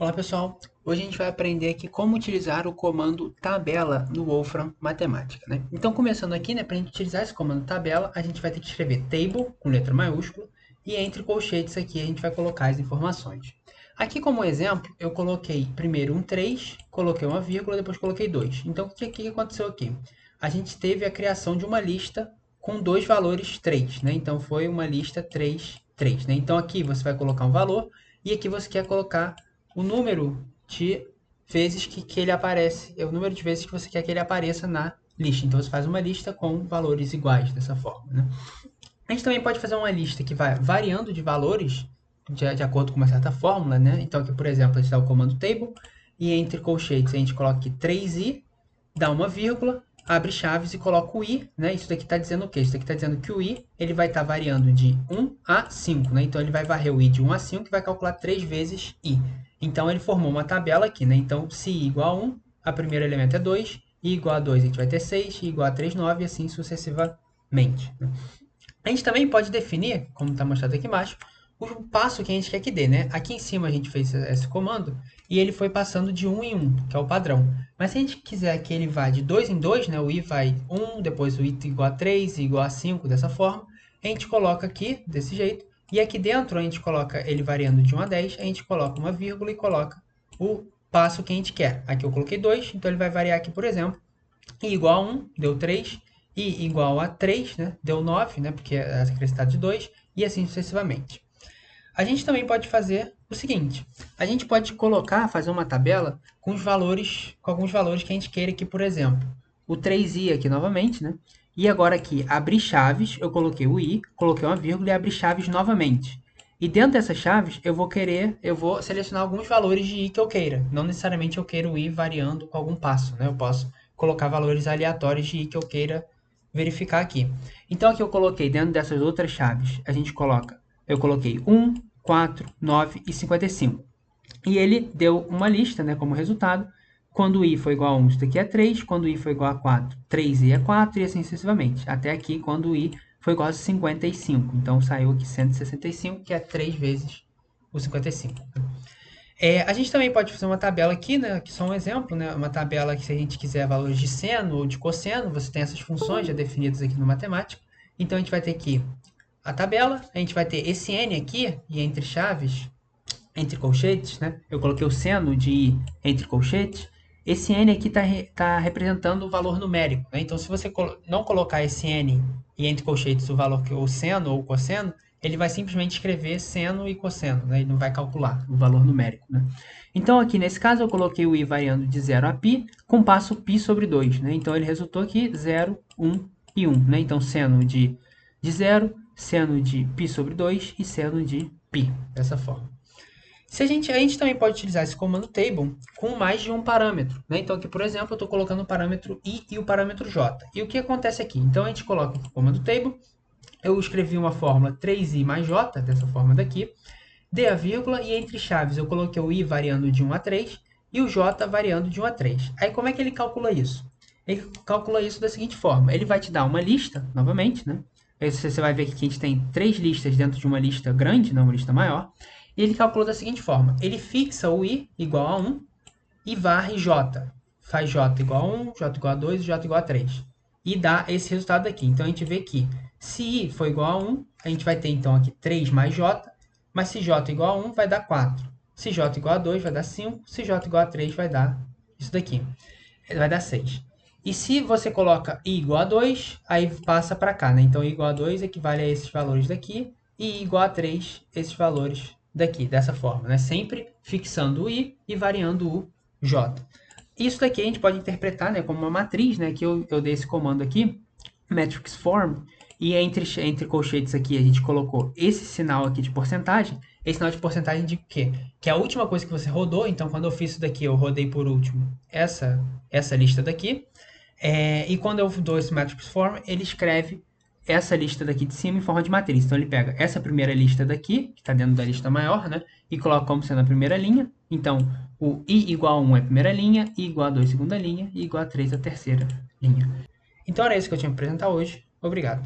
Olá pessoal, hoje a gente vai aprender aqui como utilizar o comando tabela no Wolfram Matemática, né? Então começando aqui, né, para a gente utilizar esse comando tabela, a gente vai ter que escrever table com letra maiúscula e entre colchetes aqui a gente vai colocar as informações. Aqui como exemplo, eu coloquei primeiro um 3, coloquei uma vírgula, depois coloquei 2. Então o que aconteceu aqui? A gente teve a criação de uma lista com dois valores 3, né? Então foi uma lista 3, 3, né? Então aqui você vai colocar um valor e aqui você quer colocar o número de vezes que ele aparece, é o número de vezes que você quer que ele apareça na lista. Então você faz uma lista com valores iguais dessa forma, né? A gente também pode fazer uma lista que vai variando de valores de acordo com uma certa fórmula, né? Então aqui, por exemplo, a gente dá o comando table e entre colchetes a gente coloca aqui 3i, dá uma vírgula, abre chaves e coloca o i, né? Isso daqui está dizendo o quê? Isso daqui está dizendo que o i ele vai estar variando de 1 a 5, né? Então ele vai varrer o i de 1 a 5 e vai calcular 3 vezes i. Então ele formou uma tabela aqui, né? Então se i igual a 1, a primeiro elemento é 2, i igual a 2 a gente vai ter 6, i igual a 3, 9 e assim sucessivamente, né? A gente também pode definir, como está mostrado aqui embaixo, o passo que a gente quer que dê, né? Aqui em cima a gente fez esse comando e ele foi passando de 1 em 1, que é o padrão. Mas se a gente quiser que ele vá de 2 em 2, né? O i vai 1, depois o i igual a 3, i igual a 5, dessa forma, a gente coloca aqui, desse jeito, e aqui dentro a gente coloca ele variando de 1 a 10, a gente coloca uma vírgula e coloca o passo que a gente quer. Aqui eu coloquei 2, então ele vai variar aqui, por exemplo, i igual a 1, deu 3, i igual a 3, né, deu 9, né, porque é acrescentado de 2, e assim sucessivamente. A gente também pode fazer o seguinte, a gente pode fazer uma tabela com os valores, com alguns valores que a gente queira aqui, por exemplo, o 3i aqui novamente, né, e agora aqui, abrir chaves, eu coloquei o i, coloquei uma vírgula e abrir chaves novamente. E dentro dessas chaves, eu vou selecionar alguns valores de i que eu queira. Não necessariamente eu quero o i variando com algum passo, né? Eu posso colocar valores aleatórios de i que eu queira verificar aqui. Então aqui eu coloquei dentro dessas outras chaves, eu coloquei 1, 4, 9 e 55. E ele deu uma lista, né, como resultado. Quando i foi igual a 1, isso daqui é 3. Quando i foi igual a 4, 3i é 4 e assim sucessivamente. Até aqui, quando i foi igual a 55. Então saiu aqui 165, que é 3 vezes o 55. A gente também pode fazer uma tabela aqui, né, que só um exemplo, né, uma tabela que se a gente quiser valores de seno ou de cosseno, você tem essas funções já definidas aqui no matemática. Então a gente vai ter aqui a tabela, a gente vai ter esse n aqui, e entre chaves, entre colchetes, né, eu coloquei o seno de i entre colchetes, esse n aqui está representando o valor numérico, né? Então se você não colocar esse n e entre colchetes o valor que o seno ou o cosseno, ele vai simplesmente escrever seno e cosseno, né? Ele não vai calcular o valor numérico, né? Então aqui nesse caso eu coloquei o i variando de 0 a π com passo π sobre 2, né? Então ele resultou aqui 0, 1 e 1, né? Então seno de 0, seno de π sobre 2 e seno de π, dessa forma. A gente também pode utilizar esse comando table com mais de um parâmetro, né? Então aqui, por exemplo, eu estou colocando o parâmetro i e o parâmetro j. E o que acontece aqui? Então a gente coloca aqui o comando table, eu escrevi uma fórmula 3i mais j, dessa forma daqui, dei a vírgula e entre chaves eu coloquei o i variando de 1 a 3 e o j variando de 1 a 3. Aí como é que ele calcula isso? Ele calcula isso da seguinte forma, ele vai te dar uma lista, novamente, né? Aí você vai ver que a gente tem 3 listas dentro de uma lista grande, não uma lista maior, e ele calcula da seguinte forma, ele fixa o i igual a 1 e varre j, faz j igual a 1, j igual a 2 e j igual a 3, e dá esse resultado aqui. Então a gente vê que se i for igual a 1, a gente vai ter então aqui 3 mais j, mas se j igual a 1 vai dar 4, se j igual a 2 vai dar 5, se j igual a 3 vai dar isso daqui, vai dar 6. E se você coloca i igual a 2, aí passa para cá, né? Então i igual a 2 equivale a esses valores daqui, e i igual a 3, esses valores daqui, dessa forma, né? Sempre fixando o i e variando o j. Isso daqui a gente pode interpretar, né, como uma matriz, né, que eu dei esse comando aqui, matrix form, e entre colchetes aqui a gente colocou esse sinal aqui de porcentagem. Esse sinal de porcentagem de quê? Que é a última coisa que você rodou, então quando eu fiz isso daqui, eu rodei por último essa lista daqui. E quando eu dou esse matrix form, ele escreve essa lista daqui de cima em forma de matriz. Então ele pega essa primeira lista daqui, que está dentro da lista maior, né? E coloca como sendo a primeira linha. Então o i igual a 1 é a primeira linha, i igual a 2 é a segunda linha, e igual a 3 é a terceira linha. Então era isso que eu tinha para apresentar hoje. Obrigado.